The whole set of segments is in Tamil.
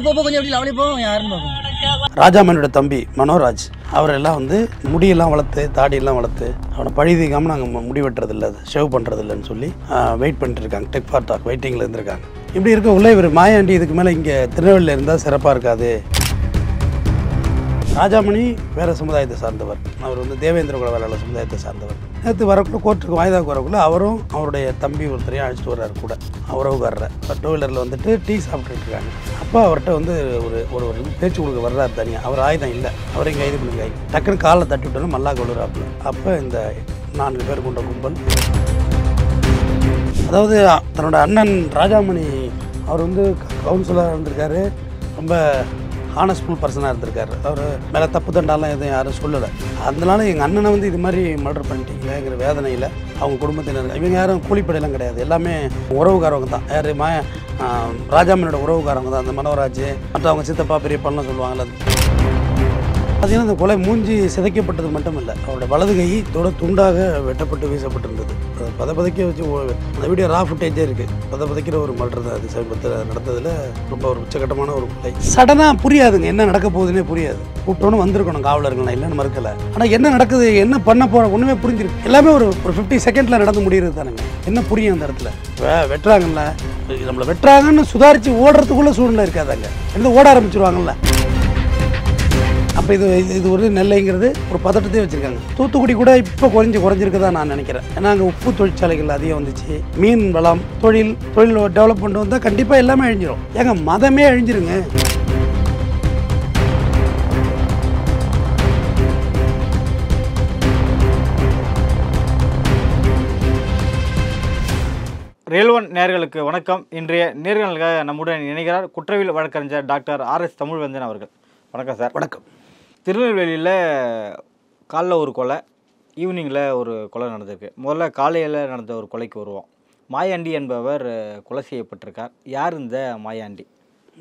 கொஞ்சம் எப்படி அவளே போவோம் யாருன்னு பார்ப்போம். ராஜாமணியோட தம்பி மனோராஜ் அவரெல்லாம் வந்து முடியெல்லாம் வளர்த்து தாடியெல்லாம் வளர்த்து அவனை பழிதிக்காமல் நாங்கள் முடி வெட்டுறதில்லை, ஷேவ் பண்ணுறதில்லைன்னு சொல்லி வெயிட் பண்ணிட்டு இருக்காங்க. டெக் ஃபார் டாக் வெயிட்டிங்கில் இருந்திருக்காங்க. இப்படி இருக்க உள்ள இவர் மாயாண்டி இதுக்கு மேலே இங்கே திருநெல்வேலியில் இருந்தால் சிறப்பாக இருக்காது. ராஜாமணி வேறு சமுதாயத்தை சார்ந்தவர், அவர் வந்து தேவேந்திர குல வேளாளர் சமுதாயத்தை சார்ந்தவர். நேற்று வரக்குள்ள கோர்ட்டுக்கு வாய்தாக்கு வரக்குள்ள அவரும் அவருடைய தம்பி ஒருத்தரையும் அழைச்சிட்டு வர்றாரு கூட, உறவுக்காரரை. டூ வீலரில் வந்துட்டு டீ சாப்பிட்டுட்டு இருக்காங்க. அப்போ அவர்கிட்ட வந்து ஒரு பேச்சு கொடுக்க வர்றாரு தனியாக. அவர் ஆயுதம் இல்லை, அவரையும் கைது பண்ணிருக்காங்க. டக்குன்னு காலில் தட்டி விட்டோன்னு மல்லா கொள்ளுறாப்புல. அப்போ இந்த 4 பேர் கொண்ட கும்பல், அதாவது தன்னோட அண்ணன் ராஜாமணி அவர் வந்து கவுன்சிலராக இருந்திருக்காரு, ரொம்ப ஹானஸ்ஃபுல் பர்சனாக இருந்திருக்காரு. அவர் மேலே தப்பு தண்டாலாம் எதுவும் யாரும் சொல்லலை. அதனால எங்கள் அண்ணனை வந்து இது மாதிரி மர்டர் பண்ணிட்டீங்களேங்கிற வேதனையில் அவங்க குடும்பத்தினர், இவங்க யாரும் கூலிப்படையெல்லாம் கிடையாது, எல்லாமே உறவுக்காரவங்க தான். யார் ராஜாமணியோட உறவுக்காரவங்க தான். அந்த மனோராஜ் மற்ற அவங்க சித்தப்பா பெரியப்பாலாம் சொல்லுவாங்கள்ல. பார்த்தீங்கன்னா அந்த கொலை மூஞ்சி சிதைக்கப்பட்டது மட்டும் இல்லை, அவரோட வலது கை துண்டாக வெட்டப்பட்டு வீசப்பட்டிருந்தது. பதப்பதைக்க வச்சு அந்த வீடியோ ரா ஃபுட்டேஜே இருக்குது. பதப்பதைக்கிற ஒரு மர்டர் தான் அது. சமீபத்தில் நடந்ததில் ரொம்ப ஒரு உச்சகட்டமான ஒரு கொலை. சடனாக புரியாதுங்க, என்ன நடக்க போகுதுன்னே புரியாது. கூப்பிட்டோன்னு வந்திருக்கணும் காவலர்கள், நான் இல்லைன்னு மறுக்கலை. ஆனால் என்ன நடக்குது, என்ன பண்ண போகிறோம் ஒன்றுமே புரிஞ்சிருக்கு. எல்லாமே ஒரு 50 செகண்டில் நடந்து முடிகிறது தானுங்க. என்ன புரியும் அந்த இடத்துல? வெட்டுறாங்கல்ல, நம்மளை வெட்டுறாங்கன்னு சுதாரித்து ஓடுறதுக்குள்ளே சூழ்நிலை இருக்காதாங்க, எந்த ஓட ஆரம்பிச்சிருவாங்கல்ல. அப்போ இது ஒரு நெல்லைங்கிறது ஒரு பதட்டத்தையே வச்சுருக்காங்க. தூத்துக்குடி கூட இப்போ குறைஞ்சிருக்குதா நான் நினைக்கிறேன். ஏன்னா அங்கே உப்பு தொழிற்சாலைகள் அதிகம் வந்துச்சு, மீன் வளம், தொழில் டெவலப்மெண்ட் வந்தால் கண்டிப்பாக எல்லாமே அழிஞ்சிடும். ஏங்க மதமே அழிஞ்சிருங்க. ரேல்வன் நேயர்களுக்கு வணக்கம். இன்றைய நேர்காணலுக்காக நம்முடன் இணைகிறார் குற்றவியல் வழக்கறிஞர் டாக்டர் RS தமிழ்வேந்தன் அவர்கள். வணக்கம் சார். வணக்கம். திருநெல்வேலியில் காலைல ஒரு கொலை, ஈவினிங்கில் ஒரு கொலை நடந்திருக்கு. முதல்ல காலையில் நடந்த ஒரு கொலைக்கு வருவோம். மாயாண்டி என்பவர் கொலை செய்யப்பட்டிருக்கார். யார் இந்த மாயாண்டி?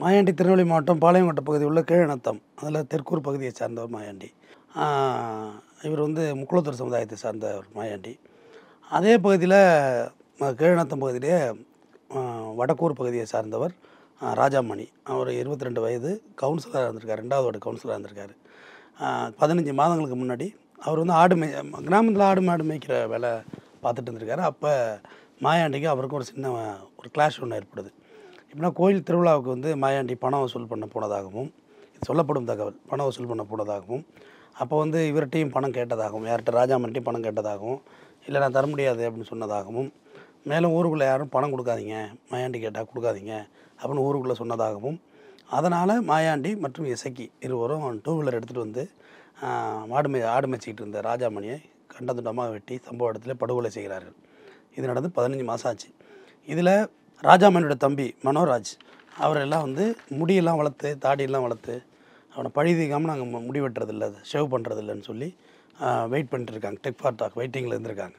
மாயாண்டி திருநெல்வேலி மாவட்டம் பாளையங்கோட்டை பகுதி உள்ள கீழநத்தம், அதில் தெற்கூர் பகுதியை சார்ந்தவர் மாயாண்டி. இவர் வந்து முக்குளத்தூர் சமுதாயத்தை சார்ந்தவர் மாயாண்டி. அதே பகுதியில் கீழநத்தம் பகுதியிலே வடக்கூர் பகுதியை சார்ந்தவர் ராஜாமணி. அவர் 22 வயது, கவுன்சிலராக இருந்திருக்கார், 2வது வார்டு கவுன்சிலராக இருந்திருக்கார். 15 மாதங்களுக்கு முன்னாடி அவர் வந்து கிராமத்தில் ஆடு மாடு மேய்க்கிற வேலை பார்த்துட்டு இருந்திருக்காரு. அப்போ மாயாண்டிக்கு அவருக்கும் ஒரு சின்ன ஒரு கிளாஷ் ஒன்று ஏற்படுது. இப்படின்னா கோயில் திருவிழாவுக்கு வந்து மாயாண்டி பணம் வசூல் பண்ண போனதாகவும் சொல்லப்படும் தகவல், பணம் வசூல் பண்ண போனதாகவும், அப்போ வந்து இவர்கிட்டையும் பணம் கேட்டதாகவும், யார்கிட்ட ராஜாமணிட்டையும் பணம் கேட்டதாகவும், இல்லை நான் தர முடியாது அப்படின்னு சொன்னதாகவும், மேலும் ஊருக்குள்ளே யாரும் பணம் கொடுக்காதீங்க, மாயாண்டி கேட்டால் கொடுக்காதீங்க அப்படின்னு ஊருக்குள்ளே சொன்னதாகவும், அதனால் மாயாண்டி மற்றும் இசக்கி இருவரும் 2 வீலர் எடுத்துகிட்டு வந்து ஆடு மேய்ச்சிக்கிட்டு இருந்த ராஜாமணியை கண்டதுண்டமாக வெட்டி சம்பவ இடத்துல படுகொலை செய்கிறார்கள். இது நடந்து 15 மாதம் ஆச்சு. இதில் ராஜாமணியோட தம்பி மனோராஜ் அவரெல்லாம் வந்து முடியெல்லாம் வளர்த்து தாடியெல்லாம் வளர்த்து அவனை பழிதிக்காமல் நாங்கள் முடி வெட்டுறதில்லை, ஷேவ் பண்ணுறதில்லைன்னு சொல்லி வெயிட் பண்ணிட்டு இருக்காங்க. டெக் ஃபார் டாக் வெயிட்டிங்கில் இருந்திருக்காங்க.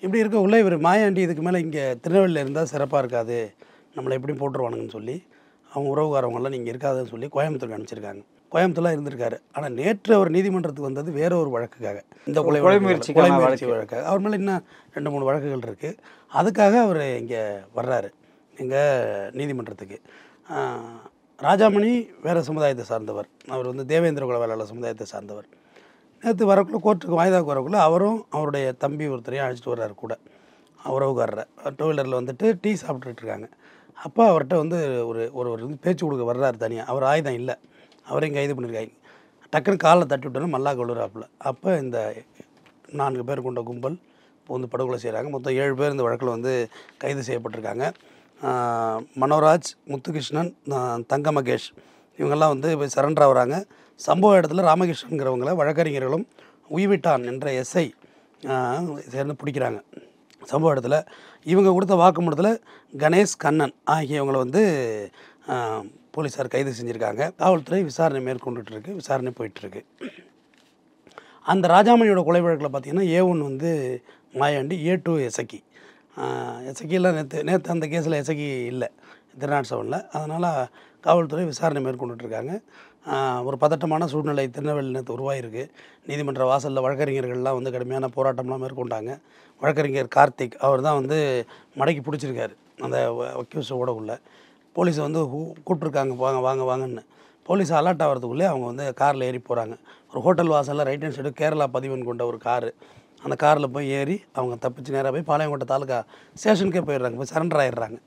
இப்படி இருக்க உள்ள இவர் மாயாண்டி இதுக்கு மேலே இங்கே திருநெல்வேலியில் இருந்தால் சிறப்பாக இருக்காது, நம்மளை எப்படி போட்டுருவானுங்கன்னு சொல்லி அவங்க உறவுக்காரவங்களாம் நீங்கள் இருக்காதுன்னு சொல்லி கோயம்புத்தூருக்கு அனுப்பிச்சிருக்காங்க. கோயம்புத்தூர்லாம் இருந்திருக்காரு. ஆனால் நேற்று அவர் நீதிமன்றத்துக்கு வந்தது வேற ஒரு வழக்குக்காக, இந்த கொலை முயற்சி வழக்காக. அவர் மேலே இன்னும் 2-3 வழக்குகள் இருக்குது. அதுக்காக அவர் இங்கே வர்றாரு எங்கள் நீதிமன்றத்துக்கு. ராஜாமணி வேறு சமுதாயத்தை சார்ந்தவர், அவர் வந்து தேவேந்திர குல வேளாளர் சமுதாயத்தை சார்ந்தவர். நேற்று வரக்குள்ள கோர்ட்டுக்கு வாய்தாக்கு வரக்குள்ள அவரும் அவருடைய தம்பி ஒருத்தரையும் அழைச்சிட்டு வர்றாரு கூட, உறவுக்காரரை. டூ வீலரில் வந்துட்டு டீ சாப்பிட்டுட்டு இருக்காங்க. அப்போ அவர்கிட்ட வந்து ஒரு பேச்சு கொடுக்க வர்றாரு தனியாக. அவர் ஆயுதம் இல்லை, அவரையும் கைது பண்ணியிருக்காங்க. டக்குன்னு காலில் தட்டி விட்டோன்னு மல்லா கொள்ளுறாப்புல. அப்போ இந்த 4 பேர் கொண்ட கும்பல் இப்போ வந்து படுகொலை செய்கிறாங்க. மொத்தம் 7 பேர் இந்த வழக்கில் வந்து கைது செய்யப்பட்டிருக்காங்க. மனோராஜ், முத்துகிருஷ்ணன், தங்க மகேஷ் இவங்கெல்லாம் வந்து போய் சரண்டர் ஆகுறாங்க. சம்பவ இடத்துல ராமகிருஷ்ணங்கிறவங்கள வழக்கறிஞர்களும் உய்விட்டான் என்ற SI சேர்ந்து பிடிக்கிறாங்க. சம்பவ இடத்துல இவங்க கொடுத்த வாக்குமூலத்தில் கணேஷ், கண்ணன் ஆகியவங்களை வந்து போலீஸார் கைது செஞ்சுருக்காங்க. காவல்துறை விசாரணை மேற்கொண்டுட்டுருக்கு, விசாரணை போயிட்டுருக்கு. அந்த ராஜாமணியோட கொலை வழக்கில் பார்த்திங்கன்னா A1 வந்து மாயாண்டி, A2 இசக்கி. இசக்கியெல்லாம் நேற்று அந்த கேஸில் இசக்கி இல்லை, 307. அதனால் காவல்துறை விசாரணை மேற்கொண்டுட்ருக்காங்க. ஒரு பதட்டமான சூழ்நிலை திருநெல்வேலி நேற்று உருவாகிருக்கு. நீதிமன்ற வாசலில் வழக்கறிஞர்கள்லாம் வந்து கடுமையான போராட்டம்லாம் மேற்கொண்டாங்க. வழக்கறிஞர் கார்த்திக் அவர் தான் வந்து மடக்கி பிடிச்சிருக்காரு அந்த அக்யூஸ் ஓடக்குள்ள. போலீஸை வந்து கூப்பிட்ருக்காங்க வாங்க வாங்க வாங்கன்னு. போலீஸ் அலர்ட் ஆகிறதுக்குள்ளே அவங்க வந்து காரில் ஏறி போகிறாங்க. ஒரு ஹோட்டல் வாசலில் ரைட் ஹேண்ட் சைடு கேரளா பதிவன் கொண்ட ஒரு காரு. அந்த காரில் போய் ஏறி அவங்க தப்பிச்சு நேராக போய் பாளையங்கோட்டை தாலுக்கா ஸ்டேஷனுக்கே போயிடுறாங்க. போய் சரண்டர் ஆகிடுறாங்க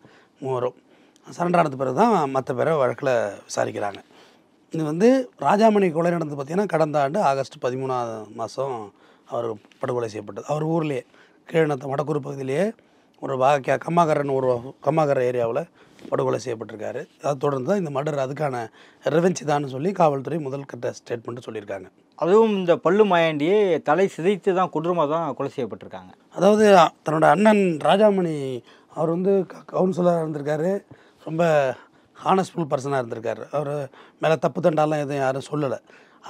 மூவரும். சரண்டர் ஆனது பிறகு தான் மற்ற பேரை வழக்கில் விசாரிக்கிறாங்க. இது வந்து ராஜாமணி கொலை நடந்து பார்த்திங்கன்னா கடந்த ஆண்டு ஆகஸ்ட் 13ஆம் மாதம் அவர் படுகொலை செய்யப்பட்டது. அவர் ஊர்லேயே கீழநத்தம் வடக்கூர் பகுதியிலேயே ஒரு கம்மாகர ஏரியாவில் படுகொலை செய்யப்பட்டிருக்காரு. அதை தொடர்ந்து தான் இந்த மர்டர் அதுக்கான ரெவென்ஸ் தான்னு சொல்லி காவல்துறை முதல் கட்ட ஸ்டேட்மெண்ட்டு சொல்லியிருக்காங்க. அதுவும் இந்த பல்லு மாயாண்டியே தலை சிதைத்து தான் கொடூரமாக தான் கொலை செய்யப்பட்டிருக்காங்க. அதாவது தன்னோட அண்ணன் ராஜாமணி அவர் வந்து கவுன்சிலராக இருந்திருக்காரு. ரொம்ப ஹானஸ்ட்ஃபுல் பர்சனாக இருந்திருக்காரு. அவர் மேலே தப்பு தண்டாலாம் எதுவும் யாரும் சொல்லலை.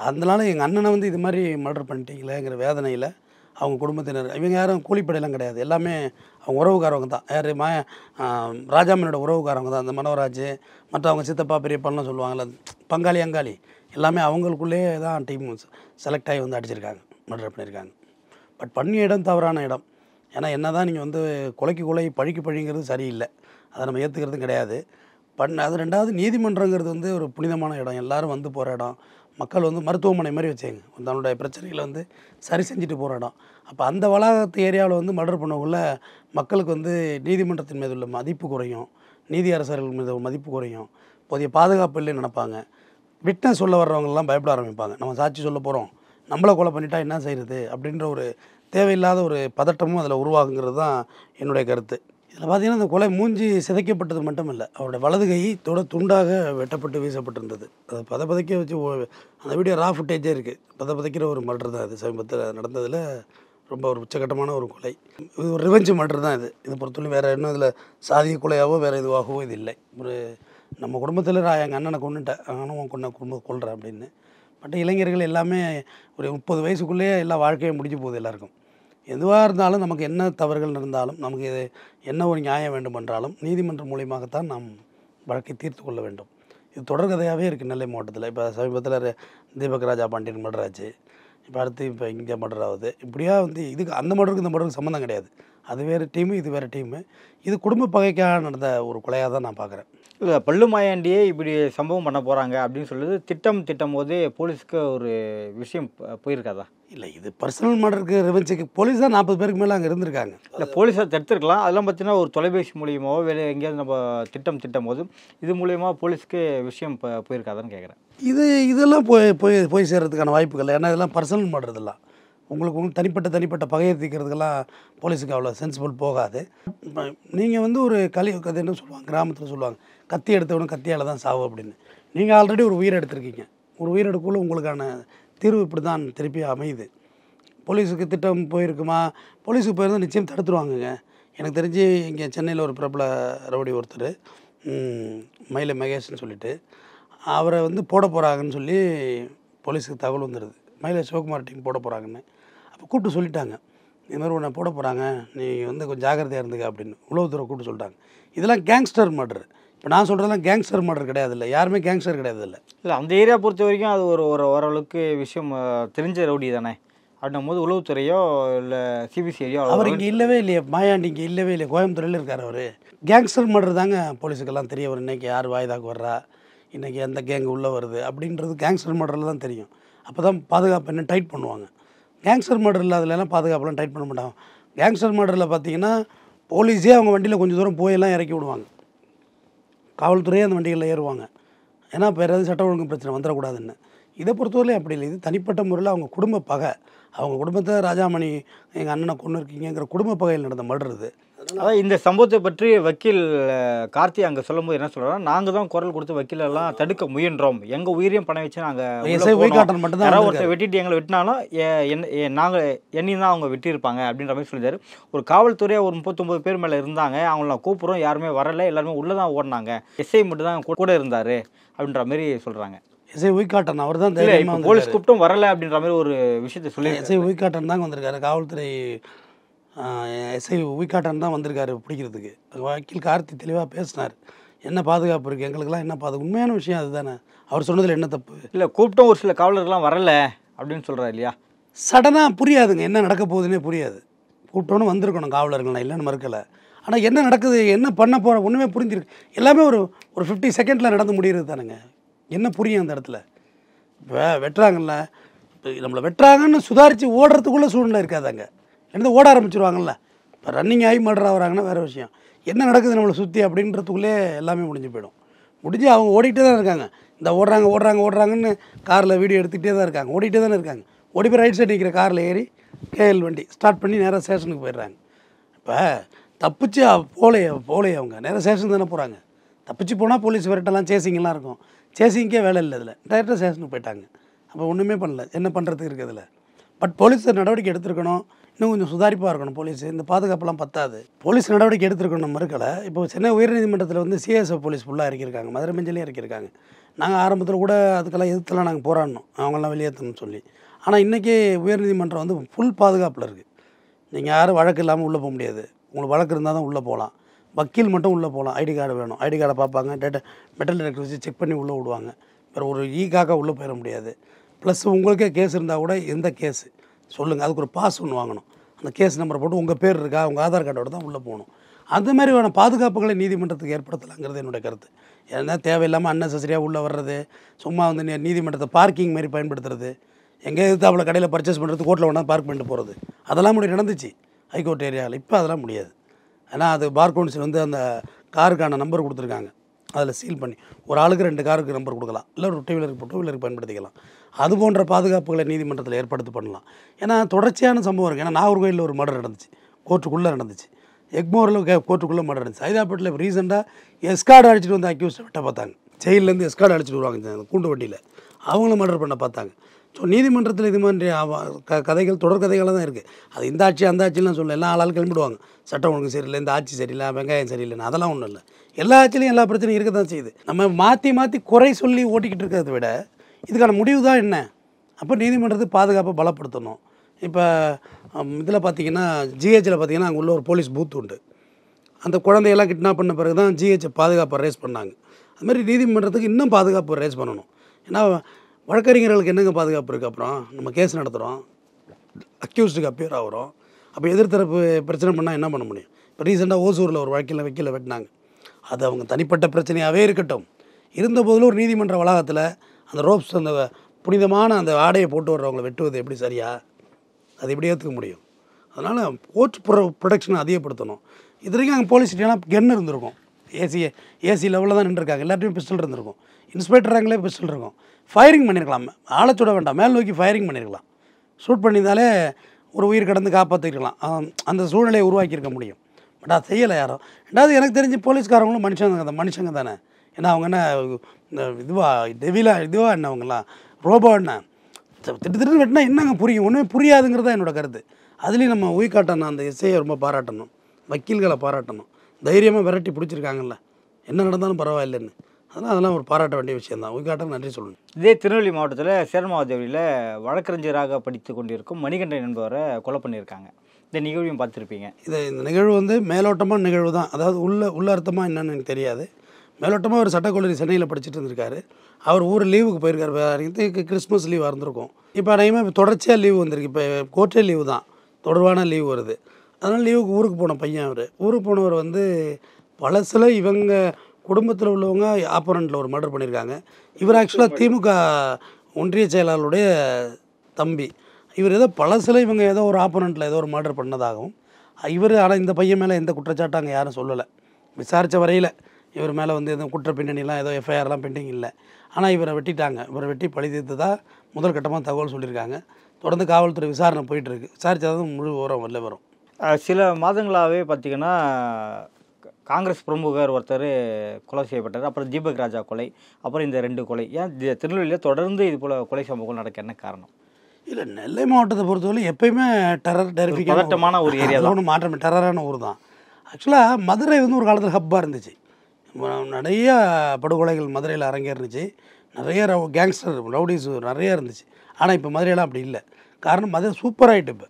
அதனால எங்கள் அண்ணனை வந்து இது மாதிரி மர்டர் பண்ணிட்டீங்களேங்கிற வேதனையில் அவங்க குடும்பத்தினர், இவங்க யாரும் கூலிப்படையெல்லாம் கிடையாது, எல்லாமே அவங்க உறவுக்காரவங்க தான். யார் ராஜாமணியோட உறவுக்காரவங்க தான். அந்த மனோராஜ் மற்ற அவங்க சித்தப்பா பெரியப்பாலாம் சொல்லுவாங்கள்ல, பங்காளி அங்காளி எல்லாமே அவங்களுக்குள்ளேயே தான் டீம் செலக்ட் ஆகி வந்து அடிச்சிருக்காங்க, மர்டர் பண்ணியிருக்காங்க. பட் பண்ணிய இடம் தவறான இடம். ஏன்னா என்ன தான் நீங்கள் வந்து கொலைக்கு கொலை பழிக்கு பழிங்கிறது சரியில்லை, அதை நம்ம ஏற்றுக்கிறதும் கிடையாது. அது ரெண்டாவது நீதிமன்றங்கிறது வந்து ஒரு புனிதமான இடம், எல்லோரும் வந்து போகிற இடம், மக்கள் வந்து மருத்துவமனை மாதிரி வச்சுங்க தன்னுடைய பிரச்சனைகளை வந்து சரி செஞ்சுட்டு போகிற இடம். அப்போ அந்த வளாகத்து ஏரியாவில் வந்து மர்டர் பண்ணக்குள்ள மக்களுக்கு வந்து நீதிமன்றத்தின் மீது உள்ள மதிப்பு குறையும், நீதி அரசர்கள் மீது மதிப்பு குறையும், போதிய பாதுகாப்பு இல்லைன்னு நினைப்பாங்க. விட்னஸ் சொல்ல வர்றவங்கெல்லாம் பயப்பட ஆரம்பிப்பாங்க. நம்ம சாட்சி சொல்ல போகிறோம், நம்மளை கொலை பண்ணிட்டா என்ன செய்கிறது அப்படின்ற ஒரு தேவையில்லாத ஒரு பதட்டமும் அதில் உருவாகுங்கிறது தான் என்னுடைய கருத்து. இதில் பார்த்திங்கன்னா இந்த கொலை மூஞ்சி சிதைக்கப்பட்டது மட்டும் இல்லை, அவருடைய வலது கை துண்டாக வெட்டப்பட்டு வீசப்பட்டிருந்தது. அது பதப்பதைக்க வச்சு அந்த வீடியோ ரா ஃபுட்டேஜே இருக்குது. பதப்பதைக்கிற ஒரு மர்டர் தான் இது. சமீபத்தில் நடந்ததில் ரொம்ப ஒரு உச்சகட்டமான ஒரு கொலை. இது ஒரு ரிவெஞ்ச் மர்டர் தான் இது. இதை பொறுத்தவரை வேறு இன்னும் இதில் சாதிய கொலையாவோ வேறு இதுவாகவோ இது இல்லை. ஒரு நம்ம குடும்பத்தில் எங்கள் அண்ணனை கொண்டுட்டேன், நானும் குடும்பம் கொள்கிறேன் அப்படின்னு. பட் இளைஞர்கள் எல்லாமே ஒரு 30 வயசுக்குள்ளேயே எல்லா வாழ்க்கையும் முடிஞ்சு போகுது எல்லாருக்கும். எதுவாக இருந்தாலும் நமக்கு என்ன தவறுகள் இருந்தாலும், நமக்கு இது என்ன ஒரு நியாயம் வேண்டுமென்றாலும் நீதிமன்றம் மூலியமாகத்தான் நாம் வழக்கை தீர்த்து கொள்ள வேண்டும். இது தொடர்கதையாகவே இருக்குது நெல்லை மாவட்டத்தில். இப்போ சமீபத்தில் தீபக் ராஜா பாண்டியன் மர்டர் ஆச்சு, இப்போ அடுத்து இப்போ இங்கே மர்டர் ஆகுது. இப்படியா வந்து இதுக்கு அந்த மர்டருக்கு இந்த மர்டருக்கு சம்மந்தம் கிடையாது. அது வேறு டீமு, இது வேறு டீமு. இது குடும்ப பகைக்காக நடந்த ஒரு கொலையாக தான் நான் பார்க்குறேன். இல்லை, பல்லு மாயாண்டியே இப்படி சம்பவம் பண்ண போகிறாங்க அப்படின்னு சொல்லுது திட்டம் போது போலீஸுக்கு ஒரு விஷயம் போயிருக்காதா? இல்லை, இது பர்சனல் மர்டருக்கு ரிவெஞ்சுக்கு போலீஸ் தான் 40 பேருக்கு மேலே அங்கே இருந்திருக்காங்க. இல்லை, போலீஸாக தடுத்துருக்கலாம். அதெல்லாம் பார்த்தீங்கன்னா ஒரு தொலைபேசி மூலியமாவோ வேலை எங்கேயாவது நம்ம திட்டம் போது இது மூலியமா போலீஸ்க்கு விஷயம் போயிருக்காதான்னு கேட்குறேன். இதெல்லாம் போய் சேர்கிறதுக்கான வாய்ப்புகள், ஏன்னா இதெல்லாம் பர்சனல் மர்டர். இதெல்லாம் உங்களுக்கு தனிப்பட்ட பகையை தீர்க்கிறதுக்கெல்லாம் போலீஸுக்கு அவ்வளோ சென்சிபிள் போகாது. நீங்கள் வந்து ஒரு கதை என்ன சொல்லுவாங்க, கிராமத்தில் சொல்லுவாங்க, கத்தி எடுத்தவனும் கத்தியால் தான் சாவு அப்படின்னு. நீங்கள் ஆல்ரெடி ஒரு உயிரை எடுத்திருக்கீங்க. ஒரு உயிரெடுக்குள்ள உங்களுக்கான தீர்வு இப்படி தான் திருப்பி அமையுது. போலீஸுக்கு திட்டம் போயிருக்குமா? போலீஸுக்கு போயிருந்தால் நிச்சயம் தடுத்துருவாங்கங்க. எனக்கு தெரிஞ்சு இங்கே சென்னையில் ஒரு பிரபல ரவுடி ஒருத்தர் மயிலை மகேஷ்னு சொல்லிட்டு அவரை வந்து போட போகிறாங்கன்னு சொல்லி போலீஸுக்கு தகவல் வந்துடுது. மயிலை சிவகுமார் டீம் போட போகிறாங்கன்னு. அப்போ கூப்பிட்டு சொல்லிட்டாங்க, இது மாதிரி உன்னை போட போகிறாங்க, நீ வந்து கொஞ்சம் ஜாக்கிரதையாக இருந்துக்க அப்படின்னு உளவுத்துறை கூப்பிட்டு சொல்லிட்டாங்க. இதெல்லாம் கேங்ஸ்டர் மர்டர். இப்போ நான் சொல்கிறதெல்லாம் கேங்ஸ்டர் மர்டர் கிடையாது, இல்லை யாருமே கேங்ஸ்டர் கிடையாது. இல்லை அந்த ஏரியா பொறுத்த வரைக்கும் அது ஓரளவுக்கு விஷயம் தெரிஞ்ச ரவுடி தானே. அப்படின்னும் போது உளவுத்துறையோ இல்லை சிபிசிஐடியோ அவர் இங்கே இல்லவே இல்லையே, மாயாண்டி இங்கே இல்லவே இல்லையே, கோயம்புத்தூரில் இருக்கார் அவர். கேங்ஸ்டர் மர்டர் தாங்க போலீஸுக்கெல்லாம் தெரிய வரும். இன்றைக்கி யார் வாய்தாக்கு வர்றா, இன்றைக்கி எந்த கேங்கு உள்ளே வருது அப்படின்றது கேங்ஸ்டர் மர்டரில் தான் தெரியும். அப்போ தான் பாதுகாப்பு என்ன டைட் பண்ணுவாங்க. கேங்ஸ்டர் மர்டரில் அதிலலாம் பாதுகாப்புலாம் டைட் பண்ண மாட்டாங்க. கேங்ஸ்டர் மர்டரில் பார்த்திங்கன்னா போலீஸே அவங்க வண்டியில் கொஞ்சம் தூரம் போயெல்லாம் இறக்கி விடுவாங்க, காவல்துறையே அந்த வண்டிகளில் ஏறுவாங்க. ஏன்னா இப்போ ஏதாவது சட்ட ஒழுங்கு பிரச்சனை வந்துடக்கூடாதுன்னு. இதை பொறுத்தவரையிலும் அப்படி இல்லை. இது தனிப்பட்ட முறையில் அவங்க குடும்ப பகை. அவங்க குடும்பத்தை ராஜாமணி எங்கள் அண்ணனை கொண்டு இருக்கீங்கிற குடும்ப பகையில் நடந்த மர்டர் இது. அதான் இந்த சம்பவத்தை பற்றி வக்கீல் கார்த்தி அங்கே சொல்லும்போது என்ன சொல்கிறோன்னா, நாங்கள் தான் குரல் கொடுத்து வக்கீலெல்லாம் தடுக்க முயன்றோம், எங்கள் உயிரையும் பணம் வச்சு நாங்கள் ஒருத்தர் வெட்டிட்டு எங்களை வெட்டினாலும் என்னையும் தான் அவங்க வெட்டியிருப்பாங்க அப்படின்ற மாதிரி சொல்லியிருந்தாரு. ஒரு காவல்துறையாக ஒரு 39 பேர் மேலே இருந்தாங்க, அவங்கள கூப்பிட்றோம், யாருமே வரலை, எல்லாருமே உள்ளே தான் ஓடினாங்க, எஸ்ஐ மட்டும் தான் கூட இருந்தார் அப்படின்ற மாதிரி சொல்கிறாங்க. எஸ்ஐ உயிக்காட்டன் அவர் தான் போலீஸ் கூப்பிட்டும் வரலை அப்படின்ற மாதிரி ஒரு விஷயத்தை சொல்லி எஸ்ஐ உயிக்காட்டன் தாங்க வந்திருக்காரு. காவல்துறை எஸ்ஐ உயிக்காட்டன் தான் வந்திருக்காரு பிடிக்கிறதுக்கு. வக்கீல் கார்த்தி தெளிவாக பேசினார், என்ன பாதுகாப்பு இருக்குது எங்களுக்கெல்லாம், என்ன பாதுகாப்பு. உண்மையான விஷயம் அதுதானே. அவர் சொன்னதில் என்ன தப்பு இல்லை. கூப்பிட்டோம், ஒரு சில காவலர்கள்லாம் வரலை அப்படின்னு சொல்கிறார் இல்லையா. சடனாக புரியாதுங்க, என்ன நடக்க போகுதுன்னே புரியாது. கூப்பிட்டோன்னு வந்திருக்கணும் காவலர்கள், நான் இல்லைன்னு மறுக்கலை. ஆனால் என்ன நடக்குது, என்ன பண்ண போகிற ஒன்றுமே புரிஞ்சிருக்கு. எல்லாமே ஒரு ஒரு 50 செகண்டில் நடந்து முடிகிறது தானுங்க. என்ன புரியும் அந்த இடத்துல? வெட்டுறாங்கல்ல, நம்மளை வெட்டுறாங்கன்னு சுதாரித்து ஓடுறதுக்குள்ளே சூழ்நிலை இருக்காதாங்க. என்ன ஓட ஆரம்பிச்சிருவாங்கல்ல. இப்போ ரன்னிங் ஆகி மர்டர் ஆகிறாங்கன்னா வேறு விஷயம். என்ன நடக்குது நம்மளை சுற்றி அப்படின்றதுக்குள்ளே எல்லாமே முடிஞ்சு போயிடும். முடிஞ்சு அவங்க ஓடிக்கிட்டே தான் இருக்காங்க. இந்த ஓடுறாங்கன்னு காரில் வீடியோ எடுத்துகிட்டே தான் இருக்காங்க. ஓடிக்கிட்டே தானே இருக்காங்க. ஓடி போய் ரைட் சைடு நிற்கிற காரில் ஏறி கேஎல் வண்டி ஸ்டார்ட் பண்ணி நேராக ஸ்டேஷனுக்கு போயிடுறாங்க. இப்போ தப்பிச்சு போகலையே அவங்க நேராக ஸ்டேஷன் தானே போகிறாங்க. தப்பிச்சு போனால் போலீஸ் விரட்டெல்லாம் சேசிங்கெல்லாம் இருக்கும். சேசிங்கே வேலை இல்லை. இதில் டேரெக்டாக ஸ்டேஷனுக்கு போயிட்டாங்க. அப்போ ஒன்றுமே பண்ணல. என்ன பண்ணுறதுக்கு இருக்குது? பட் போலீஸ் நடவடிக்கை எடுத்துருக்கணும். இன்னும் கொஞ்சம் சுதாரிப்பாக இருக்கணும். போலீஸ் இந்த பாதுகாப்பெல்லாம் பத்தாது. போலீஸ் நடவடிக்கை எடுத்துருக்கணும் மறுக்கலை. இப்போ சென்னை உயர்நீதிமன்றத்தில் வந்து சிஎஸ்எஃப் போலீஸ் ஃபுல்லாக இறக்கியிருக்காங்க. மதுரை பெஞ்சிலையும் இறக்கியிருக்காங்க. நாங்கள் ஆரம்பத்தில் கூட அதுக்கெல்லாம் எதிர்த்துலாம் நாங்கள் போராடணும், அவங்களாம் வெளியேற்றணும்னு சொல்லி. ஆனால் இன்றைக்கி உயர்நீதிமன்றம் வந்து ஃபுல் பாதுகாப்பில் இருக்குது. நீங்கள் யாரும் வழக்கு இல்லாமல் உள்ளே போக முடியாது. உங்களுக்கு வழக்கு இருந்தால் தான் உள்ளே போகலாம். வக்கீல் மட்டும் உள்ளே போகலாம். ஐடி கார்டு வேணும். ஐடி கார்டை பார்ப்பாங்க. மெட்டல் டிடெக்டர் வச்சு செக் பண்ணி உள்ளே விடுவாங்க. வேறு ஒரு காக்கா உள்ளே போயிட முடியாது. ப்ளஸ் உங்களுக்கே கேஸ் இருந்தால் கூட எந்த கேஸு சொல்லுங்கள், அதுக்கு ஒரு பாஸ் ஒன்று வாங்கணும். அந்த கேஸ் நம்பரை போட்டு உங்கள் பேர் இருக்கா, உங்கள் ஆதார் கார்டோட தான் உள்ளே போகணும். அந்த மாதிரியான பாதுகாப்புகளை நீதிமன்றத்துக்கு ஏற்படுத்தலாங்கிறது என்னுடைய கருத்து. ஏன்னா தேவையில்லாமல் அன்னெசரியாக உள்ளே வர்றது, சும்மா வந்து நீதிமன்றத்தை பார்க்கிங் மாதிரி பயன்படுத்துறது, எங்கே எதிர்த்தாப்புல கடையில் பர்ச்சேஸ் பண்ணுறது, கோர்ட்டில் ஒன்றா பார்க் பண்ணிட்டு போகிறது, அதெல்லாம் முன்னாடி நடந்துச்சு ஹைகோர்ட் ஏரியாவில். இப்போ அதெல்லாம் முடியாது. ஏன்னா அது பார் கவுன்சில் வந்து அந்த காருக்கான நம்பர் கொடுத்துருக்காங்க. அதில் சீல் பண்ணி ஒரு ஆளுக்கு 2 காருக்கு நம்பர் கொடுக்கலாம். இல்லை ஒரு டூ வீலருக்கு பயன்படுத்திக்கலாம். அது போன்ற பாதுகாப்புகளை நீதிமன்றத்தில் ஏற்படுத்தி பண்ணலாம். ஏன்னா தொடர்ச்சியான சம்பவம் இருக்குது. ஏன்னா நாகர்கோயிலில் ஒரு மர்டர் நடந்துச்சு, கோர்ட்டுக்குள்ளே நடந்துச்சு. எக்மோரில் கோர்ட்டுக்குள்ளே மர்டர் நடந்துச்சு. ஹைதராபாத்தில் ரீசெண்டாக எஸ்கார்டு அடிச்சுட்டு வந்து அக்யூஸ்ட்டை வெட்ட பார்த்தாங்க. ஜெயிலேருந்து எஸ்கார்டு அடிச்சுட்டு வருவாங்க கூண்டு வண்டியில், அவங்களும் மர்டர் பண்ண பார்த்தாங்க. ஸோ நீதிமன்றத்தில் இது மாதிரி கதைகள் தொடர் கதைகளாக தான் இருக்குது. அது இந்த ஆட்சி அந்த ஆட்சிலாம் சொல்ல, எல்லாம் ஆளால் கிளம்பிடுவாங்க. சட்டம் ஒழுங்கு சரியில்லை, இந்த ஆட்சி சரியில்லை, வெங்காயம் சரியில்லைன்னு. அதெல்லாம் ஒன்றும் இல்லை. எல்லா ஆட்சிலையும் எல்லா பிரச்சனையும் இருக்க தான் செய்யுது. நம்ம மாற்றி குறை சொல்லி ஓட்டிக்கிட்டு இருக்கிறத விட இதுக்கான முடிவு தான் என்ன? அப்போ நீதிமன்றத்துக்கு பாதுகாப்பை பலப்படுத்தணும். இப்போ இதில் பார்த்திங்கன்னா ஜிஹெச்சில் பார்த்திங்கன்னா அங்கே உள்ள ஒரு போலீஸ் பூத் உண்டு. அந்த குழந்தையெல்லாம் கிட்னாப் பண்ண பிறகு தான் ஜிஹெச் பாதுகாப்பை ரேஸ் பண்ணாங்க. அதுமாதிரி நீதிமன்றத்துக்கு இன்னும் பாதுகாப்பு ரேஸ் பண்ணணும். ஏன்னா வழக்கறிஞர்களுக்கு என்னங்க பாதுகாப்பு இருக்குது? அப்புறம் நம்ம கேஸ் நடத்துகிறோம், அக்யூஸ்டுக்கு அப்பியர் ஆகிறோம். அப்போ எதிர்த்தரப்பு பிரச்சனை பண்ணால் என்ன பண்ண முடியும்? இப்போ ரீசெண்டாக ஓசூரில் ஒரு வக்கீலை வெட்டினாங்க. அது அவங்க தனிப்பட்ட பிரச்சனையாகவே இருக்கட்டும், இருந்தபோதில் ஒரு நீதிமன்ற வளாகத்தில் அந்த ரோப்ஸ், அந்த புனிதமான அந்த ஆடையை போட்டு வர்றவங்களை வெட்டுவது எப்படி சரியா? அது எப்படி ஏற்றுக்க முடியும்? அதனால் கோர்ட் ப்ரொடெக்ஷனை அதிகப்படுத்தணும். இது வரைக்கும் அங்கே போலீஸ் ஸ்டேஷன்லாம் கன் இருந்திருக்கும். ஏசி லெவலில் தான் நின்றுருக்காங்க. எல்லாத்தையும் பிஸ்டல் இருந்திருக்கும். இன்ஸ்பெக்டர் ரேங்கிலே பிஸ்டல் இருக்கும். ஃபயரிங் பண்ணியிருக்கலாம். ஆளை சுட வேண்டாம், மேல் நோக்கி ஃபயரிங் பண்ணியிருக்கலாம். ஷூட் பண்ணியிருந்தாலே ஒரு உயிர் கடந்து காப்பாற்றிருக்கலாம். அந்த சூழ்நிலையை உருவாக்கியிருக்க முடியும். பட் அது செய்யலை யாரும். ரெண்டாவது எனக்கு தெரிஞ்சு போலீஸ்காரங்களும் மனுஷங்க தானே. ஏன்னா அவங்க என்ன இதுவா என்ன அவங்களாம் ரோபோ என்ன? திட்டு வெட்டினா என்னங்க புரியும்? ஒன்றுமே புரியாதுங்கிறது தான் என்னோடய கருத்து. அதுலேயும் நம்ம உயிர்காட்டணும். அந்த எஸ்ஐயை ரொம்ப பாராட்டணும், வக்கீல்களை பாராட்டணும். தைரியமாக விரட்டி பிடிச்சிருக்காங்கல்ல, என்ன நடந்தாலும் பரவாயில்லைன்னு. அதெல்லாம் ஒரு பாராட்ட வேண்டிய விஷயம் தான். உயிர்காட்டம் நன்றி சொல்லணும். இதே திருநெல்வேலி மாவட்டத்தில் சேரமாதேவியில் வழக்கறிஞராக படித்து கொண்டிருக்கும் மணிகண்டன் என்பவரை கொலை பண்ணியிருக்காங்க. இந்த நிகழ்வையும் பார்த்துருப்பீங்க. இந்த நிகழ்வு வந்து மேலோட்டமான நிகழ்வு தான். அதாவது உள்ள அர்த்தமாக என்னன்னு எனக்கு தெரியாது. மேலோட்டமாக ஒரு சட்டக்கல்லூரி சென்னையில் படிச்சுட்டு இருந்திருக்காரு. அவர் ஊர் லீவுக்கு போயிருக்காரு. வேறு கிறிஸ்மஸ் லீவாக இருந்திருக்கும். இப்போ அநேகமாக தொடர்ச்சியாக லீவு வந்திருக்கு. இப்போ கோர்ட்டே லீவு தான், தொடர்பான லீவு வருது. அதனால் லீவுக்கு ஊருக்கு போன பையன் அவர். ஊருக்கு போனவர் வந்து பழசில் இவங்க குடும்பத்தில் உள்ளவங்க ஆப்போனண்ட்டில் ஒரு மர்டர் பண்ணியிருக்காங்க. இவர் ஆக்சுவலாக திமுக ஒன்றிய செயலாளருடைய தம்பி. இவர் ஏதோ பழசில் இவங்க ஏதோ ஒரு ஆப்போனண்ட்டில் ஏதோ ஒரு மர்டர் பண்ணதாகவும் இவர், ஆனால் இந்த பையன் மேலே எந்த குற்றச்சாட்டும் அங்கே யாரும் சொல்லலை. விசாரித்த வரையில் இவர் மேலே வந்து எதுவும் குற்ற பின்னணிலாம் ஏதோ எஃப்ஐஆர்லாம் பெண்டிங் இல்லை. ஆனால் இவரை வெட்டிட்டாங்க. இவரை வெட்டி பழி தீர்த்ததாக முதல் கட்டமாக தகவல் சொல்லியிருக்காங்க. தொடர்ந்து காவல்துறை விசாரணை போயிட்டுருக்கு. விசாரித்தாதான் முழு விவரம் வெளில வரும். சில மாதங்களாகவே பார்த்திங்கன்னா காங்கிரஸ் பிரமுகர் ஒருத்தர் கொலை செய்யப்பட்டார். அப்புறம் தீபக் ராஜா கொலை, அப்புறம் இந்த 2 கொலை. ஏன் திருநெல்வேலியில் தொடர்ந்து இது போல் கொலை சம்பவங்கள் நடக்க என்ன காரணம்? இல்லை, நெல்லை மாவட்டத்தை பொறுத்தவரை எப்பயுமே பதட்டமான ஒரு ஏரியா தான். ஒன்றும் மாற்றம், டெரரான ஊர் தான். ஆக்சுவலாக மதுரை வந்து ஒரு காலத்தில் ஹப்பாக இருந்துச்சு. நிறைய படுகொலைகள் மதுரையில் அரங்கேறிச்சு. நிறைய கேங்ஸ்டர் ரவுடிஸ் நிறைய இருந்துச்சு. ஆனால் இப்போ மதுரையெல்லாம் அப்படி இல்லை. காரணம் மதுரை சூப்பர் ஆகிட்டு. இப்போ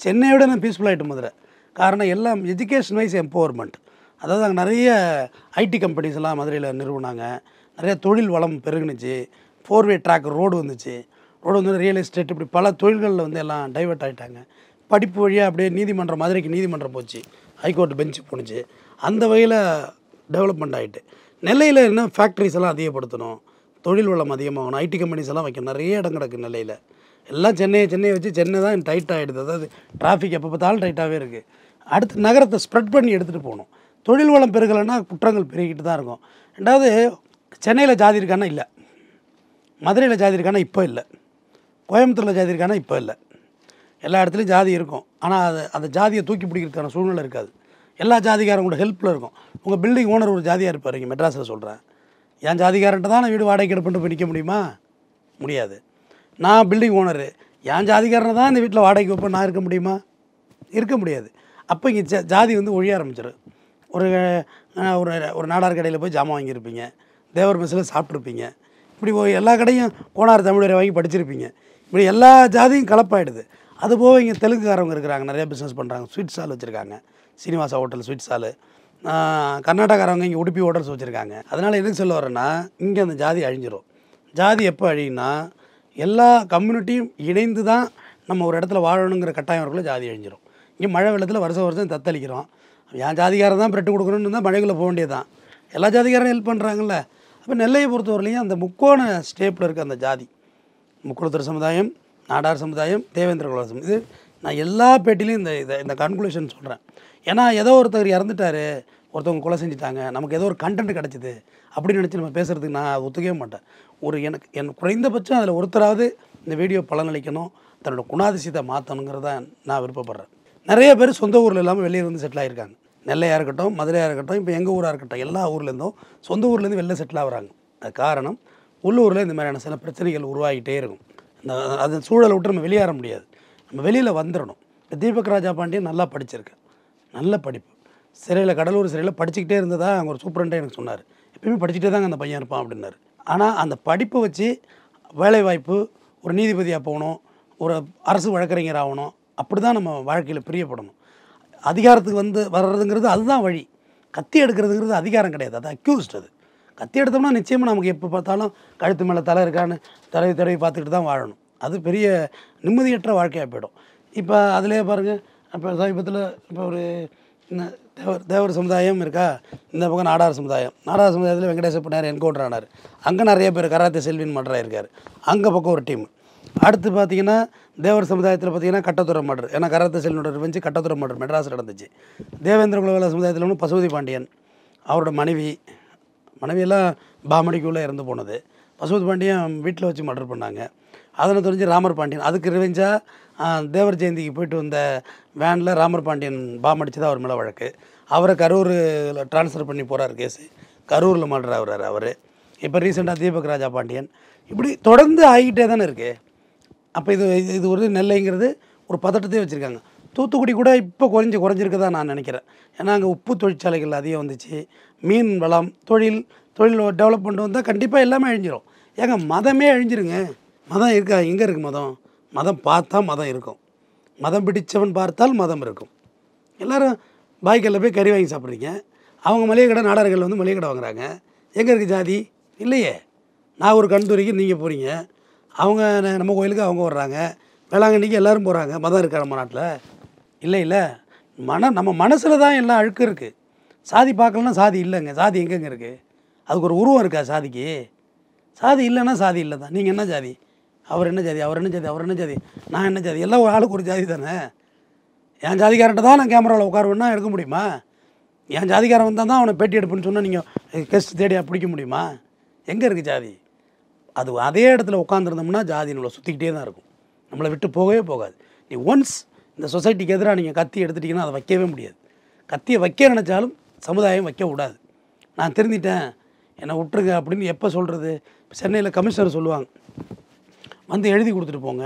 சென்னையோட நான் பீஸ்ஃபுல் ஆகிட்டு மதுரை. காரணம் எல்லாம் எஜுகேஷன் வைஸ் எம்பவர்மெண்ட். அதாவது அங்கே நிறைய ஐடி கம்பெனிஸ் எல்லாம் மதுரையில் நிறுவனாங்க. நிறைய தொழில் வளம் பெருகுனுச்சு. 4-வே ட்ராக் ரோடு வந்துச்சு. ரோடு வந்து ரியல் எஸ்டேட், இப்படி பல தொழில்களில் வந்து எல்லாம் டைவெர்ட் ஆகிட்டாங்க. படிப்பு வழியாக அப்படியே நீதிமன்றம், மதுரைக்கு நீதிமன்றம் போச்சு. ஹைகோர்ட் பெஞ்சு போணுச்சு. அந்த வகையில் டெவலப்மெண்ட் ஆகிட்டு நெல்லையில் என்ன ஃபேக்ட்ரிஸ் எல்லாம் அதிகப்படுத்தணும், தொழில் வளம் அதிகமாகணும், ஐடி கம்பெனிஸ் எல்லாம் வைக்கணும். நிறைய இடம் கிடக்கு நெல்லையில். எல்லாம் சென்னையை வச்சு சென்னை தான் டைட் ஆகிடுது. அதாவது டிராஃபிக் எப்போ பார்த்தாலும் டைட்டாகவே இருக்குது. அடுத்து நகரத்தை ஸ்ப்ரெட் பண்ணி எடுத்துகிட்டு போகணும். தொழில் வளம் பெருகலைன்னா குற்றங்கள் பெருகிட்டு தான் இருக்கும். ரெண்டாவது, சென்னையில் ஜாதி இருக்கானா இல்லை, மதுரையில் ஜாதி இருக்கானா இப்போ இல்லை, கோயம்புத்தூரில் ஜாதி இருக்கானா இப்போ இல்லை. எல்லா இடத்துலையும் ஜாதி இருக்கும். ஆனால் அந்த ஜாதியை தூக்கி பிடிக்கிறதுக்கான சூழ்நிலை இருக்காது. எல்லா ஜாதிகாரங்களோட ஹெல்ப்பில் இருக்கும். உங்கள் பில்டிங் ஓனர் ஒரு ஜாதியாக இருப்பார். இங்கே மெட்ராஸில் சொல்கிறேன், என் ஜாதிகாரன்ட்டு தான் நான் வீடு வாடகை எடுப்புட்டு போய் நிற்க முடியுமா? முடியாது. நான் பில்டிங் ஓனரு, என் ஜாதிகாரனை தான் இந்த வீட்டில் வாடகைக்கு வைப்பேன், நான் இருக்க முடியுமா? இருக்க முடியாது. அப்போ இங்கே ஜாதி வந்து ஒழிய ஆரம்பிச்சிடும். ஒரு ஒரு நாடார் கடையில் போய் ஜாமான் வாங்கியிருப்பீங்க, தேவர் மெஸ்ஸில் சாப்பிட்ருப்பீங்க, இப்படி போய் எல்லா கடையும் கோனார் தமிழரை வாங்கி படிச்சிருப்பீங்க. இப்படி எல்லா ஜாதியும் கலப்பாயிடுது. அதுபோக இங்கே தெலுங்குக்காரவங்க இருக்கிறாங்க, நிறைய பிஸ்னஸ் பண்ணுறாங்க, ஸ்வீட் ஸ்டால் வச்சுருக்காங்க, சீனிவாசா ஹோட்டல் ஸ்வீட் ஸ்டாலு. கர்நாடகாரவங்க இங்கே உடுப்பி ஹோட்டல்ஸ் வச்சுருக்காங்க. அதனால் எதுக்கு சொல்ல வரேன்னா, இங்கே அந்த ஜாதி அழிஞ்சிரும். ஜாதி எப்போ அழியும்னா, எல்லா கம்யூனிட்டியும் இணைந்து தான் நம்ம ஒரு இடத்துல வாழணுங்கிற கட்டாயம் இருக்குள்ள ஜாதி அழிஞ்சிரும். இங்கே மழை வெள்ளத்தில் வருஷம் தத்தளிக்கிறோம். என் ஜாதிகாரன் தான் பிரெட்டு கொடுக்கணுன்னு தான் மழைக்குள்ளே போக வேண்டியது தான். எல்லா ஜாதிகாரனும் ஹெல்ப் பண்ணுறாங்கல்ல. அப்போ நெல்லையை பொறுத்தவரையிலையும் அந்த முக்கோண ஸ்டேப்பில் இருக்க அந்த ஜாதி, முக்குளத்தூர் சமுதாயம், நாடார் சமுதாயம், தேவேந்திர குல சமுதாயம், இது நான் எல்லா பேட்டிலையும் இந்த கன்க்ளூஷன் சொல்கிறேன். ஏன்னா ஏதோ ஒருத்தர் இறந்துட்டார், ஒருத்தவங்க கொலை செஞ்சுட்டாங்க, நமக்கு ஏதோ ஒரு கண்டென்ட் கிடச்சிது அப்படின்னு நினச்சி நம்ம பேசுகிறதுக்கு நான் அதை ஒத்துக்கவே மாட்டேன். எனக்கு குறைந்தபட்சம் அதில் ஒருத்தராவது இந்த வீடியோ பலனளிக்கணும், தன்னோட குணாதிசயத்தை மாற்றணுங்கிறத நான் விருப்பப்படுறேன். நிறைய பேர் சொந்த ஊரில் இல்லாமல் வெளியே வந்து செட்டில் ஆகிருக்காங்க. நெல்லையாக இருக்கட்டும், மதுரையாக இருக்கட்டும், இப்போ எங்கள் ஊராக இருக்கட்டும், எல்லா ஊர்லேருந்தும் சொந்த ஊர்லேருந்து வெளில செட்டில் ஆகுறாங்க. அது காரணம், உள்ளூரில் இந்த மாதிரியான சில பிரச்சனைகள் உருவாகிட்டே இருக்கும். அது சூழலை விட்டு நம்ம வெளியேற முடியாது, நம்ம வெளியில் வந்துடணும். இப்போ தீபக் ராஜா பாண்டியன் நல்லா படிச்சிருக்கு, நல்ல படிப்பு, சிறையில் கடலூர் சிறையில் படிச்சுக்கிட்டே இருந்ததா அங்கே ஒரு சூப்பரண்டே எனக்கு சொன்னார். எப்பயுமே படிச்சுட்டே தாங்க அந்த பையன் இருப்பான் அப்படின்னாரு. ஆனால் அந்த படிப்பை வச்சு வேலைவாய்ப்பு, ஒரு நீதிபதியாக போகணும், ஒரு அரசு வழக்கறிஞர் ஆகணும், அப்படி தான் நம்ம வாழ்க்கையில் பிரியப்படணும். அதிகாரத்துக்கு வர்றதுங்கிறது அதுதான் வழி. கத்தி எடுக்கிறதுங்கிறது அதிகாரம் கிடையாது, அது அக்யூஸ்ட். அது கத்தி எடுத்தோம்னா நிச்சயமாக நமக்கு எப்போ பார்த்தாலும் கழுத்து மேலே தலை இருக்கான்னு தடவி பார்த்துக்கிட்டு தான் வாழணும். அது பெரிய நிம்மதியற்ற வாழ்க்கையாக போயிடும். இப்போ அதிலே பாருங்கள், இப்போ சமீபத்தில் இப்போ ஒரு தேவர் சமுதாயம் இருக்கா, இந்த பக்கம் நாடார் சமுதாயத்தில் வெங்கடேச பண்ணார் என்கவுண்டர் ஆனார். அங்கே நிறைய பேர் கராத்தே செல்வின் மர்டர் இருக்கார், அங்கே பக்கம் ஒரு டீம். அடுத்து பார்த்தீங்கன்னா தேவர் சமுதாயத்தில் பார்த்தீங்கன்னா கட்டத்துறை மர்டர், ஏன்னா கராத்தே செல்வினோட ரிவெஞ்ச் கட்டத்துறை மர்டர் மெட்ராஸில் நடந்துச்சு. தேவேந்திர குலவேல சமுதாயத்தில் ஒன்று பசுபதி பாண்டியன், அவரோட மனைவியெல்லாம் பாமடிக்குள்ளே இறந்து போனது. பசுபதி பாண்டியன் வீட்டில் வச்சு மர்டர் பண்ணாங்க. அதனை தெரிஞ்சு ராமர் பாண்டியன், அதுக்கு ரிவெஞ்சாக தேவர் ஜெயந்திக்கு போயிட்டு வந்த வேனில் ராமர் பாண்டியன் பாம் அடித்து தான் அவர் மேலே வழக்கு. அவரை கரூரில் ட்ரான்ஸ்ஃபர் பண்ணி போகிறார் கேஸு, கரூரில் மர்டர் ஆகிறார் அவர். இப்போ ரீசெண்டாக தீபக் ராஜா பாண்டியன், இப்படி தொடர்ந்து ஆகிக்கிட்டே தானே இருக்குது. அப்போ இது ஒரு நெல்லைங்கிறது ஒரு பதட்டத்தையே வச்சுருக்காங்க. தூத்துக்குடி கூட இப்போ குறைஞ்சிருக்க தான் நான் நினைக்கிறேன். ஏன்னா அங்கே உப்பு தொழிற்சாலைகள் அதிகம் வந்துச்சு, மீன் வளம், தொழில் டெவலப்மெண்ட் வந்தால் கண்டிப்பாக எல்லாமே அழிஞ்சிரும். ஏங்க மதமே அழிஞ்சிருங்க. மதம் இருக்கா? எங்கே இருக்குது மதம் பார்த்தா மதம் இருக்கும், மதம் பிடிச்சவன் பார்த்தால் மதம் இருக்கும். எல்லோரும் பாய்க்கல்ல போய் கறி வாங்கி சாப்பிட்றீங்க, அவங்க மளிகை கடை நாடார்கள் வந்து மளிகை கடை வாங்குறாங்க. எங்கே இருக்குது ஜாதி? இல்லையே. நான் ஒரு கண்துறைக்கு நீங்கள் போகிறீங்க, அவங்க நம்ம கோயிலுக்கு அவங்க வர்றாங்க, வேளாங்கண்ணிக்கு எல்லோரும் போகிறாங்க. மதம் இருக்கா நம்ம நாட்டில்? இல்லை. நம்ம மனசில் தான் எல்லாம் அழுக்கு இருக்குது. சாதி பார்க்கலன்னா சாதி இல்லைங்க. சாதி எங்கெங்கே இருக்குது? அதுக்கு ஒரு உருவம் இருக்கா சாதிக்கு? சாதி இல்லைன்னா சாதி இல்லை தான். நீங்கள் என்ன ஜாதி? அவர் என்ன ஜாதி? நான் என்ன ஜாதி? எல்லாம் ஒரு ஆளுக்கு ஒரு ஜாதி தானே. என் ஜாதிக்காரன்ட்ட தான் நான் கேமராவில் உட்காருவேன்னா எடுக்க முடியுமா? என் ஜாதிக்காரன் வந்தால் தான் அவனை பேட்டி எடுப்புன்னு சொன்னால் நீங்கள் கெஸ்ட் தேடி பிடிக்க முடியுமா? எங்கே இருக்குது ஜாதி? அது அதே இடத்துல உட்காந்துருந்தோம்னா ஜாதி நம்மளை சுற்றிக்கிட்டே தான் இருக்கும், நம்மளை விட்டு போகவே போகாது. நீ ஒன்ஸ் இந்த சொசைட்டிக்கு எதிராக நீங்கள் கத்தி எடுத்துட்டிங்கன்னா அதை வைக்கவே முடியாது. கத்தியை வைக்க நினச்சாலும் சமுதாயம் வைக்க விடாது. நான் திருந்திட்டேன், என்னை விட்டுருங்க அப்படின்னு எப்போ சொல்கிறது? சென்னையில் கமிஷனர் சொல்லுவாங்க, வந்து எழுதி கொடுத்துட்டு போங்க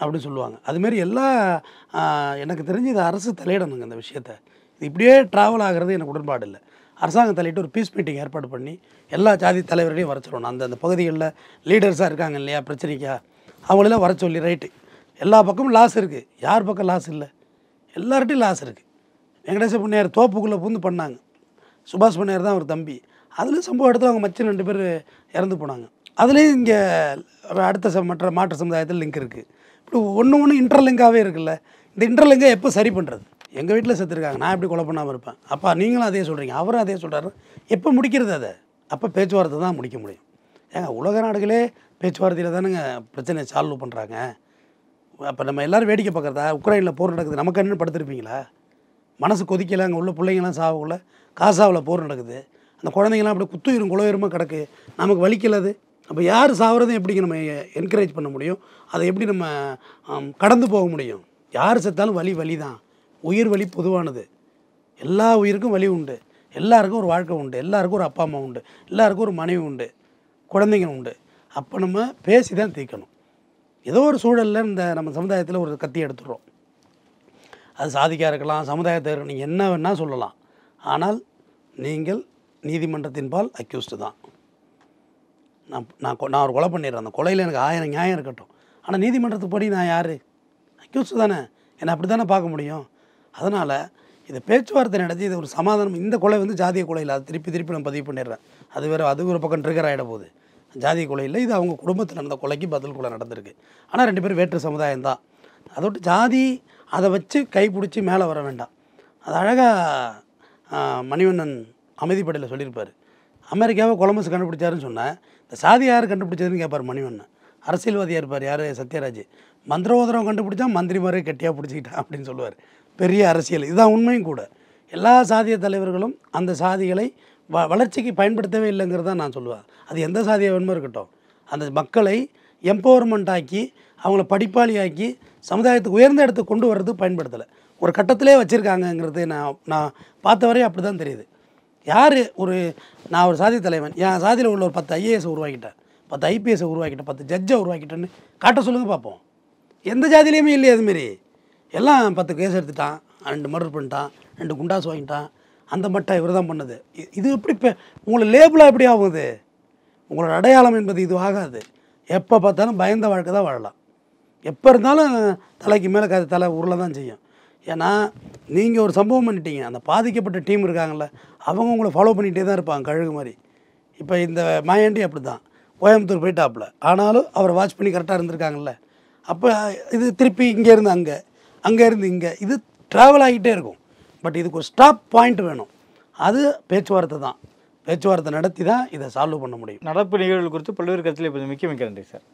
அப்படின்னு சொல்லுவாங்க. அதுமாரி எல்லாம் எனக்கு தெரிஞ்சு இது அரசு தலையிடணுங்க இந்த விஷயத்தை. இது இப்படியே ட்ராவல் ஆகிறது எனக்கு உடன்பாடு இல்லை. அரசாங்கம் தலையிட்டு ஒரு பீஸ் மீட்டிங் ஏற்பாடு பண்ணி எல்லா ஜாதி தலைவர்களையும் வர சொல்லணும். அந்த பகுதிகளில் லீடர்ஸாக இருக்காங்க இல்லையா பிரச்சனைக்கா, அவங்களெல்லாம் வர சொல்லி ரைட்டு. எல்லா பக்கமும் லாஸ் இருக்குது, யார் பக்கம் லாஸ் இல்லை? எல்லார்ட்டையும் லாஸ் இருக்குது. வெங்கடேச பண்ணையார் தோப்புக்குள்ளே பூந்து பண்ணாங்க, சுபாஷ் பண்ணையார் தான் ஒரு தம்பி. அதில் சம்பவம் இடத்துல அவங்க மச்சன் 2 பேர் இறந்து போனாங்க. அதுலேயும் இங்கே அடுத்த மாற்று சமுதாயத்தில் லிங்க் இருக்குது. இப்படி ஒன்று இன்டர்லிங்காகவே இருக்குல்ல. இந்த இன்டர்லிங்கை எப்போ சரி பண்ணுறது? எங்கள் வீட்டில் செத்துருக்காங்க, நான் எப்படி கொலை பண்ணாமல் இருப்பேன்? அப்பா நீங்களும் அதே சொல்கிறீங்க, அவரும் அதே சொல்கிறாரு. எப்போ முடிக்கிறது அதை? அப்போ பேச்சுவார்த்தை தான் முடிக்க முடியும். ஏங்க உலக நாடுகளே பேச்சுவார்த்தையில் தானுங்க பிரச்சனையை சால்வ் பண்ணுறாங்க. அப்போ நம்ம எல்லோரும் வேடிக்கை பார்க்குறதா? உக்ரைனில் போர் நடக்குது, நமக்கு என்ன படுத்திருப்பீங்களா? மனசு கொதிக்கலை, அங்கே உள்ள பிள்ளைங்களாம் சாவக்குள்ள. காசாவில் போர் நடக்குது, அந்த குழந்தைங்களாம் அப்படியே குத்துயிரும் குலயுரமாக கிடக்கு, நமக்கு வலிக்கலாது. அப்போ யார் சாவறதும் எப்படிங்க நம்ம என்கரேஜ் பண்ண முடியும்? அதை எப்படி நம்ம கடந்து போக முடியும்? யார் செத்தாலும் வலி வலி தான். உயிர் வலி பொதுவானது. எல்லா உயிருக்கும் வலி உண்டு, எல்லாருக்கும் ஒரு வாழ்க்கை உண்டு, எல்லாருக்கும் ஒரு அப்பா அம்மா உண்டு, எல்லாருக்கும் ஒரு மனைவி உண்டு, குழந்தைங்க உண்டு. அப்போ நம்ம பேசி தான் தீர்க்கணும். ஏதோ ஒரு சூழலில் இந்த நம்ம சமுதாயத்தில் ஒரு கத்தி எடுத்துடுறோம். அது சாதிக்காக இருக்கலாம், சமுதாயத்தை இருக்கலாம், நீங்கள் என்ன வேணால் சொல்லலாம். ஆனால் நீங்கள் நீதிமன்றத்தின் பால் அக்யூஸ்டு தான். நான் ஒரு கொலை பண்ணிடுறேன், அந்த கொலையில் எனக்கு 1000 நியாயம் இருக்கட்டும், ஆனால் நீதிமன்றத்துக்கு படி நான் யார்? அக்யூஸ்டு தானே, என்னை அப்படி தானே பார்க்க முடியும். அதனால் இதை பேச்சுவார்த்தை நடத்தி இது ஒரு சமாதானம். இந்த கொலை வந்து ஜாதிய கொலை இல்லை, அது திருப்பி நான் பதிவு பண்ணிடுறேன். அது ஒரு பக்கம் ட்ரிகர் ஆகிட போகுது. ஜாதிய கொலை இல்லை, இது அவங்க குடும்பத்தில் நடந்த கொலைக்கு பதில் கொலை நடந்திருக்கு. ஆனால் 2 பேரும் வேற்று சமுதாயம் தான். அதோட ஜாதி அதை வச்சு கைப்பிடிச்சி மேலே வர வேண்டாம். அது அழகாக மணிவண்ணன் அமைதிப்படையில் சொல்லியிருப்பார். அமெரிக்காவை கொலம்பஸ் கண்டுபிடிச்சாருன்னு சொன்னேன், இந்த சாதி யார் கண்டுபிடிச்சதுன்னு கேட்பார் மணிவண்ணன். அரசியல்வாதியாக இருப்பார், யார்? சத்யராஜ். மந்திரோதரம் கண்டுபிடிச்சா மந்திரி மாதிரி கெட்டியாக பிடிச்சிக்கிட்டான் அப்படின்னு சொல்லுவார். பெரிய அரசியல் இதுதான் உண்மையும் கூட. எல்லா சாதிய தலைவர்களும் அந்த சாதிகளை வளர்ச்சிக்கு பயன்படுத்தவே இல்லைங்கிறது தான் நான் சொல்லுவேன். அது எந்த சாதிய வேணுமோ இருக்கட்டும், அந்த மக்களை எம்பவர்மெண்ட் ஆக்கி அவங்கள படிப்பாளியாக்கி சமுதாயத்துக்கு உயர்ந்த இடத்துக்கு கொண்டு வர்றது பயன்படுத்தலை. ஒரு கட்டத்திலே வச்சுருக்காங்கங்கிறது நான் பார்த்த வரையும் அப்படி தான் தெரியுது. யார் நான் ஒரு சாதி தலைவன், என் சாதியில் உள்ள ஒரு 10 ஐஏஎஸ் உருவாக்கிட்டேன், 10 ஐபிஎஸ் உருவாக்கிட்டேன், 10 ஜட்ஜை உருவாக்கிட்டேன்னு காட்ட சொல்லுங்கள் பார்ப்போம். எந்த ஜாதியிலையுமே இல்லையே அதுமாரி. எல்லாம் 10 கேஸ் எடுத்துட்டான், 2 மர்டர் பண்ணிட்டான், 2 குண்டாஸ் வாங்கிட்டான், அந்த மட்டை இவர் தான் பண்ணது. இது எப்படி இப்போ உங்களை லேபிளாக எப்படி ஆகுது? உங்களோட அடையாளம் என்பது இது ஆகாது. எப்போ பார்த்தாலும் பயந்த வாழ்க்கை தான் வாழலாம். எப்போ இருந்தாலும் தலைக்கு மேலே தலை உருளை தான் செய்யும். ஏன்னா நீங்கள் ஒரு சம்பவம் பண்ணிட்டீங்க, அந்த பாதிக்கப்பட்ட டீம் இருக்காங்கள்ல, அவங்க உங்களை ஃபாலோ பண்ணிகிட்டே தான் இருப்பாங்க கழுகு மாதிரி. இப்போ இந்த மாயாண்டி அப்படி தான் கோயம்புத்தூர் போயிட்டாப்புல, ஆனாலும் அவரை வாட்ச் பண்ணி கரெக்டாக இருந்திருக்காங்கல்ல. அப்போ இது திருப்பி இங்கேருந்து அங்கேருந்து இங்கே இது ட்ராவல் ஆகிட்டே இருக்கும். பட் இதுக்கு ஒரு ஸ்டாப் பாயிண்ட் வேணும். அது பேச்சுவார்த்தை தான். பேச்சுவார்த்தை நடத்தி தான் இதை சால்வ் பண்ண முடியும். நடப்பு நிகழ்வுகள் குறித்து பல்வேறு கருத்தில் இப்போ மிக்க நன்றி சார்.